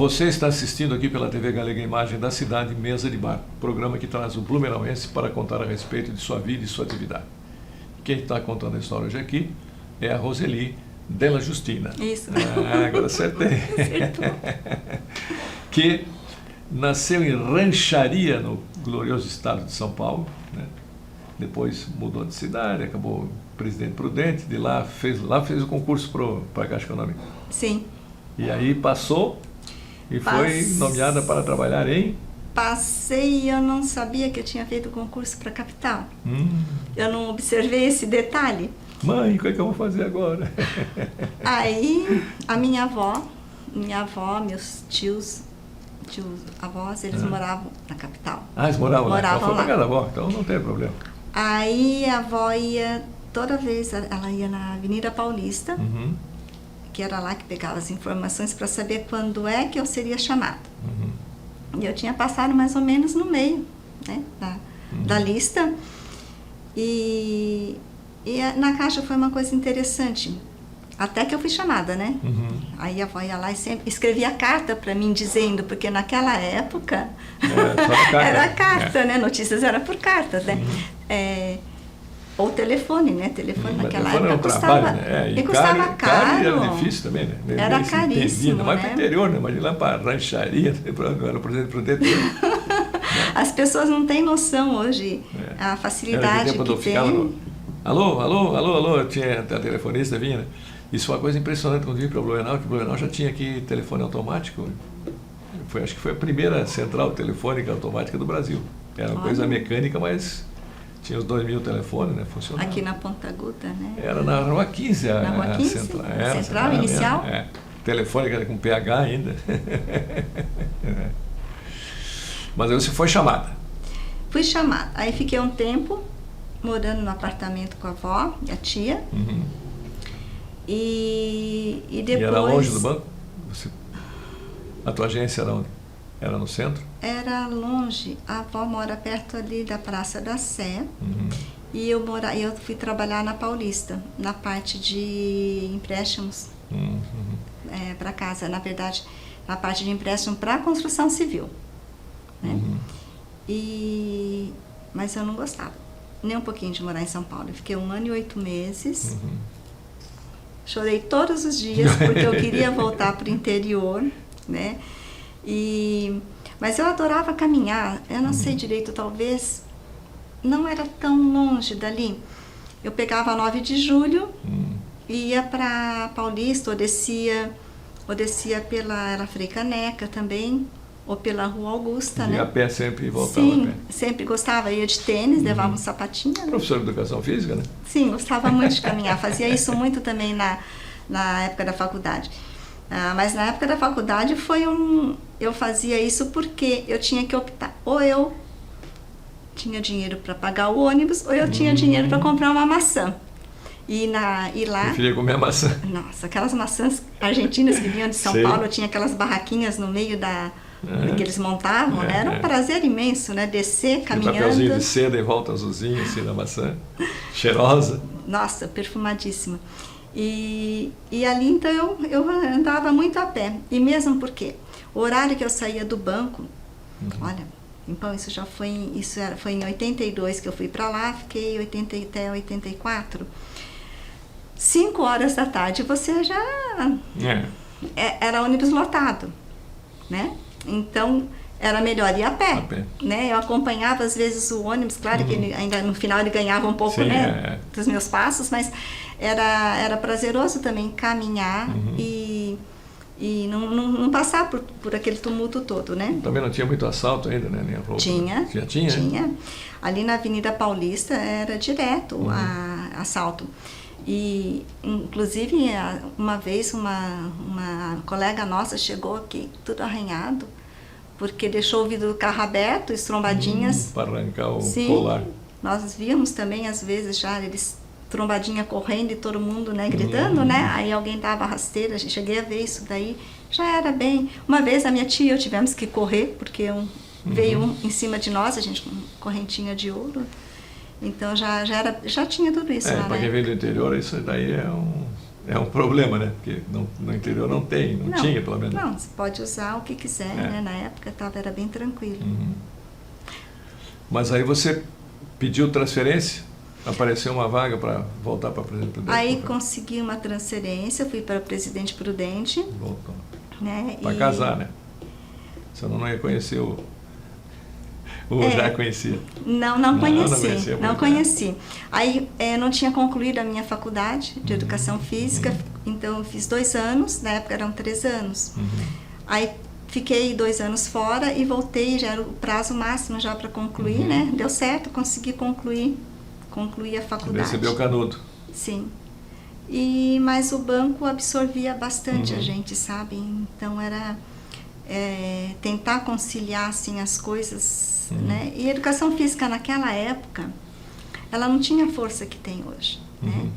Você está assistindo aqui pela TV Galega Imagem da Cidade Mesa de Bar, programa que traz o blumenauense para contar a respeito de sua vida e sua atividade. Quem está contando a história hoje aqui é a Roseli Della Justina. Isso. Agora acertei. Que nasceu em Rancharia, no glorioso estado de São Paulo, né? Depois mudou de cidade, acabou Presidente Prudente, de lá fez o concurso para a Caixa Econômica. Sim. E aí passou e foi nomeada para trabalhar em... Passei e eu não sabia que eu tinha feito o concurso para capital. Eu não observei esse detalhe. Mãe, o que é que eu vou fazer agora? Aí a minha avó, meus tios, avós, eles moravam na capital. Ah, eles moravam lá? Ela foi lá. para casa da avó, então não tem problema. Aí a avó ia, toda vez, ela ia na Avenida Paulista, que era lá que pegava as informações para saber quando é que eu seria chamada. E eu tinha passado mais ou menos no meio, né, da lista. E na Caixa foi uma coisa interessante, até que eu fui chamada, né? Aí a avó ia lá e sempre escrevia carta para mim dizendo, porque naquela época era carta, né? Notícias era por carta, né? Ou telefone, né? Telefone naquela época custava, né? E custava caro. Era difícil também, né? Era caríssimo, ainda mais né? para o interior, né? Imagina lá para a rancharia, era o Presidente Prudente. As pessoas não têm noção hoje a facilidade que tem. Alô, tinha a telefonista vinha, né? Isso foi uma coisa impressionante quando vim para o Blumenau, que o Blumenau já tinha aqui telefone automático. Acho que foi a primeira central telefônica automática do Brasil. Era uma coisa mecânica, mas tinha os 2.000 telefones, né? Funcionava. Aqui na Ponta Aguda, né? Era na Rua 15, na Rua 15, a central inicial? Telefônica com PH ainda. Mas aí você foi chamada. Fui chamada. Aí fiquei um tempo morando no apartamento com a avó e a tia. E depois... E era longe do banco? A tua agência era onde? Era no centro? Era longe. A avó mora perto ali da Praça da Sé. E eu fui trabalhar na Paulista, na parte de empréstimos para casa. Na verdade, na parte de empréstimo para construção civil. Né? Mas eu não gostava nem um pouquinho de morar em São Paulo. Eu fiquei 1 ano e 8 meses. Chorei todos os dias porque eu queria voltar para o interior, né? Mas eu adorava caminhar. Eu não sei direito, talvez não era tão longe dali. Eu pegava a 9 de julho e ia para Paulista, ou descia pela Frei Caneca também, ou pela Rua Augusta, né? Ia a pé sempre e voltava Sim, a pé. sempre gostava. Ia de tênis, levava um sapatinho. Né? Professor de Educação Física, né? Sim, gostava muito de caminhar. Fazia isso muito também na época da faculdade. Mas na época da faculdade eu fazia isso porque eu tinha que optar. Ou eu tinha dinheiro para pagar o ônibus, ou eu tinha dinheiro para comprar uma maçã. E lá... Preferia comer a maçã. Nossa, aquelas maçãs argentinas que vinham de São Paulo, tinha aquelas barraquinhas no meio que eles montavam, né? Era um prazer imenso, né? Descer, caminhando. Um papelzinho de seda em volta azulzinho, assim, da maçã. Cheirosa. Nossa, perfumadíssima. E ali, então, eu andava muito a pé. E mesmo porque o horário que eu saía do banco, olha, então isso foi em 82 que eu fui para lá, fiquei até 84. 5 horas da tarde você já... Era ônibus lotado, né? Então, era melhor ir a pé. Né? Eu acompanhava, às vezes, o ônibus, claro que ainda no final ele ganhava um pouco, né, dos meus passos, mas era prazeroso também caminhar e não passar por aquele tumulto todo, né? Também não tinha muito assalto ainda, né? Nem a roupa. Tinha. Né? Ali na Avenida Paulista era direto assalto. E, inclusive, uma vez uma colega nossa chegou aqui, tudo arranhado, porque deixou o vidro do carro aberto, trombadinhas. Para arrancar o colar. Nós víamos também, às vezes, já eles trombadinha correndo e todo mundo, né, gritando, né? Aí alguém dava rasteira, cheguei a ver isso daí. Já era bem... Uma vez a minha tia e eu tivemos que correr, porque veio em cima de nós, a gente com correntinha de ouro. Então já tinha tudo isso lá, para quem vem do interior, isso daí é é um problema, né? Porque no interior não tem, não tinha pelo menos. Não, você pode usar o que quiser, né? Na época era bem tranquilo. Uhum. Mas aí você pediu transferência? Apareceu uma vaga para voltar para Presidente Prudente? Aí consegui uma transferência, fui para Presidente Prudente. Voltou. Né? Para casar, né? Você não ia conhecer ou já conhecia? Não conheci. Não conheci. Aí não tinha concluído a minha faculdade de Educação Física, então eu fiz 2 anos, na época eram 3 anos. Aí fiquei 2 anos fora e voltei, já era o prazo máximo já para concluir, né? Deu certo, consegui concluir a faculdade. Recebeu o canudo. Sim. Mas o banco absorvia bastante a gente, sabe? Então era tentar conciliar assim, as coisas, né? E a educação física naquela época, ela não tinha a força que tem hoje. Né?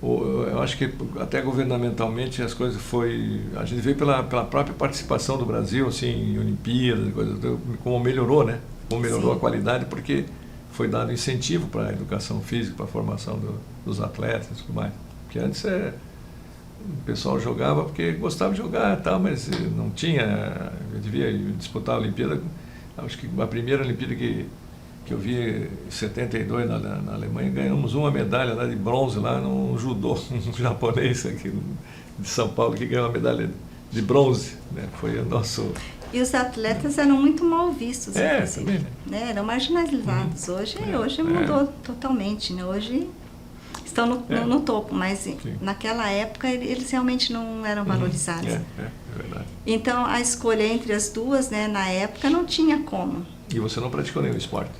Eu acho que até governamentalmente as coisas a gente veio pela própria participação do Brasil, assim, em Olimpíadas, como melhorou, né? Como melhorou a qualidade, porque foi dado incentivo para a educação física, para a formação dos atletas e tudo mais. Porque antes o pessoal jogava porque gostava de jogar e tal, mas não tinha, eu devia disputar a Olimpíada. Acho que a primeira Olimpíada que eu vi em 72 na Alemanha, ganhamos uma medalha lá de bronze lá no judô, um japonês aqui de São Paulo que ganhou uma medalha de bronze, né? Foi o nosso... E os atletas eram muito mal vistos, também, né? Eram marginalizados. Hoje mudou totalmente, né? Hoje estão no topo, mas naquela época eles realmente não eram valorizados. É verdade. Então a escolha entre as duas, né, na época não tinha como. E você não praticou nenhum esporte?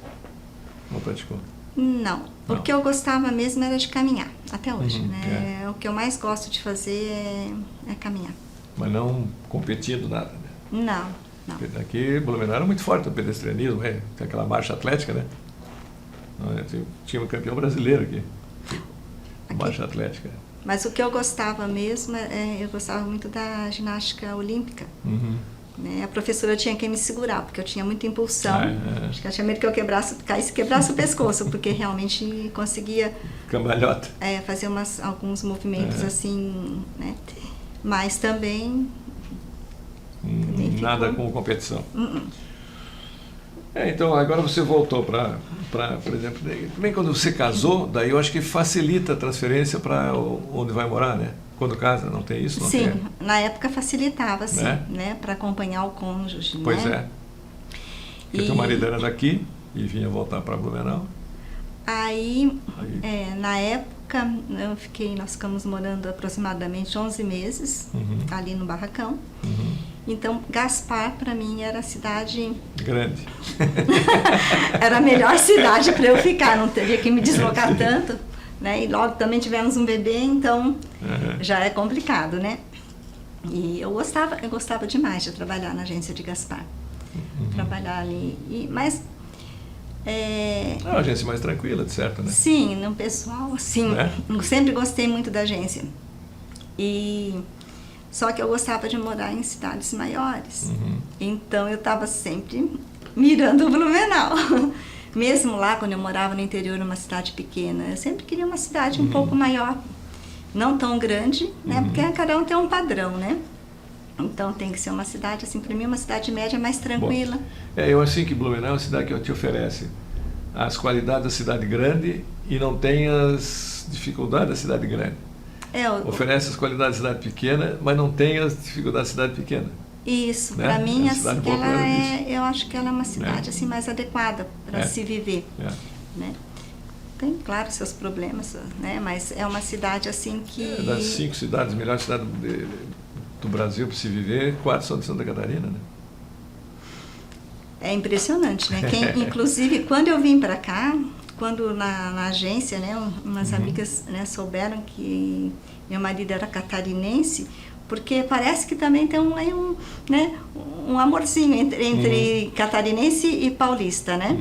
Não praticou? Não. O que eu gostava mesmo era de caminhar, até hoje. Né? O que eu mais gosto de fazer é caminhar. Mas não competindo nada, né? Não. Aqui Blumenau era muito forte no pedestrianismo, tem aquela marcha atlética, né? Tinha um campeão brasileiro aqui. Marcha atlética. Mas o que eu gostava mesmo, eu gostava muito da ginástica olímpica. Né? A professora tinha que me segurar, porque eu tinha muita impulsão. Acho que ela tinha medo que eu caísse e quebrasse o pescoço, porque realmente conseguia... Cambalhota. Fazer alguns movimentos assim, né? Mas também nada com competição. Então, agora você voltou para, por exemplo, também quando você casou, daí eu acho que facilita a transferência para onde vai morar, né? Quando casa, não tem isso? Não sim, tem? Na época facilitava, sim, né? Para acompanhar o cônjuge. Pois né? Porque teu marido era daqui e vinha voltar para Blumenau. Aí. Na época, nós ficamos morando aproximadamente 11 meses ali no barracão. Então, Gaspar, para mim, era a cidade... Grande. Era a melhor cidade para eu ficar, não teria que me deslocar tanto. Né? E logo também tivemos um bebê, então já é complicado, né? E eu gostava demais de trabalhar na agência de Gaspar. Trabalhar ali. Mas... É uma agência mais tranquila, de certo, né? Sim, no pessoal, assim, eu sempre gostei muito da agência. Só que eu gostava de morar em cidades maiores. Então eu estava sempre mirando o Blumenau. Mesmo lá, quando eu morava no interior, numa cidade pequena, eu sempre queria uma cidade um pouco maior. Não tão grande, né? Porque cada um tem um padrão, né? Então tem que ser uma cidade, assim, para mim, uma cidade média mais tranquila. Bom, eu assim que Blumenau é uma cidade que te oferece as qualidades da cidade grande e não tem as dificuldades da cidade grande. Oferece as qualidades da cidade pequena, mas não tem as dificuldades da cidade pequena. Isso, né? Para mim, assim, eu acho que ela é uma cidade assim, mais adequada para se viver. Né? Tem, claro, seus problemas, né? Mas é uma cidade assim que... das 5 cidades, melhores cidades do Brasil para se viver, 4 são de Santa Catarina, né? É impressionante, né? Inclusive, quando eu vim para cá, quando na agência, né, umas amigas, né, souberam que meu marido era catarinense, porque parece que também tem um amorzinho entre catarinense e paulista, né?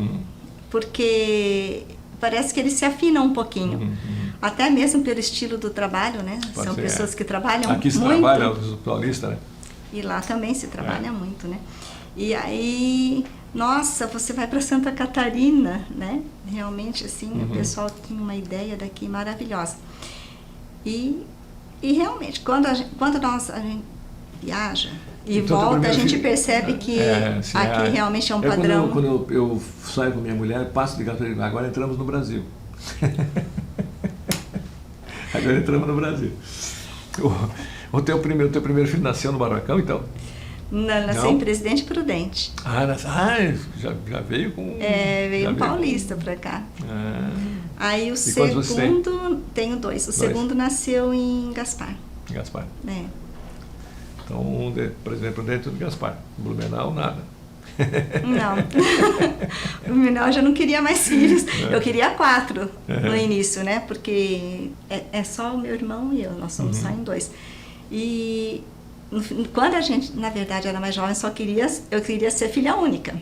Porque parece que eles se afinam um pouquinho. Até mesmo pelo estilo do trabalho, né? São pessoas que trabalham muito. Aqui se trabalha os paulistas, né? E lá também se trabalha muito, né? E aí, nossa, você vai para Santa Catarina, né? Realmente, assim, o pessoal tem uma ideia daqui maravilhosa. E realmente, quando a gente viaja e Então, volta, a gente filho, percebe que sim, aqui realmente é um padrão. Quando eu saio com minha mulher, passo de gasolina. Agora entramos no Brasil. Agora entramos no Brasil. O teu primeiro filho nasceu no Barracão, então? Nasceu em Presidente Prudente. Já veio com... veio um paulista para cá. Aí o segundo, tenho dois. O segundo nasceu em Gaspar. Gaspar. Então, por exemplo, dentro de Gaspar. Blumenau, nada. Não. Blumenau eu já não queria mais filhos. Eu queria 4 no início, né? Porque é só o meu irmão e eu. Nós somos só em 2. E quando a gente, na verdade, era mais jovem, eu queria ser filha única.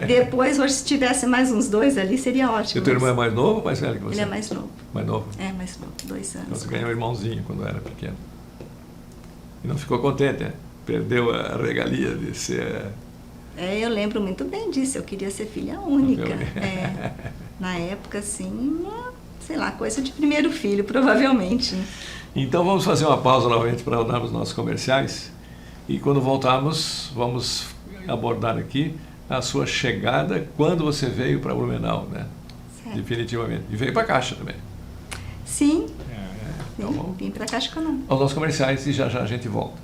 Depois, hoje, se tivesse mais uns 2 ali, seria ótimo. E o teu irmão é mais novo ou mais velho que você? Ele é mais novo. Mais novo? Mais novo, 2 anos. Então você ganhou um irmãozinho quando era pequeno. E não ficou contente, né? Perdeu a regalia de ser... eu lembro muito bem disso, eu queria ser filha única. Na época, assim, sei lá, coisa de primeiro filho, provavelmente. Então vamos fazer uma pausa novamente para dar os nossos comerciais. E quando voltarmos, vamos abordar aqui a sua chegada, quando você veio para Blumenau, né? Certo. Definitivamente. E veio para a Caixa também. Sim. Então, vim para a Caixa Econômica. Aos nossos comerciais e já a gente volta.